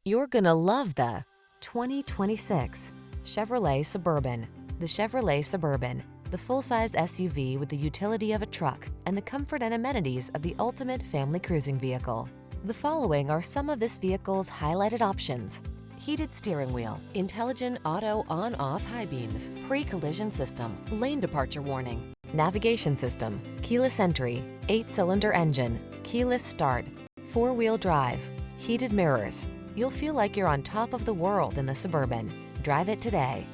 You're gonna love the 2026 Chevrolet Suburban. The Chevrolet Suburban, the full-size SUV with the utility of a truck and the comfort and amenities of the ultimate family cruising vehicle. The following are some of this vehicle's highlighted options: heated steering wheel, intelligent auto on-off high beams, pre-collision system, lane departure warning, navigation system, keyless entry, 8-cylinder engine, keyless start, 4-wheel drive, heated mirrors. You'll feel like you're on top of the world in the Suburban. Drive it today.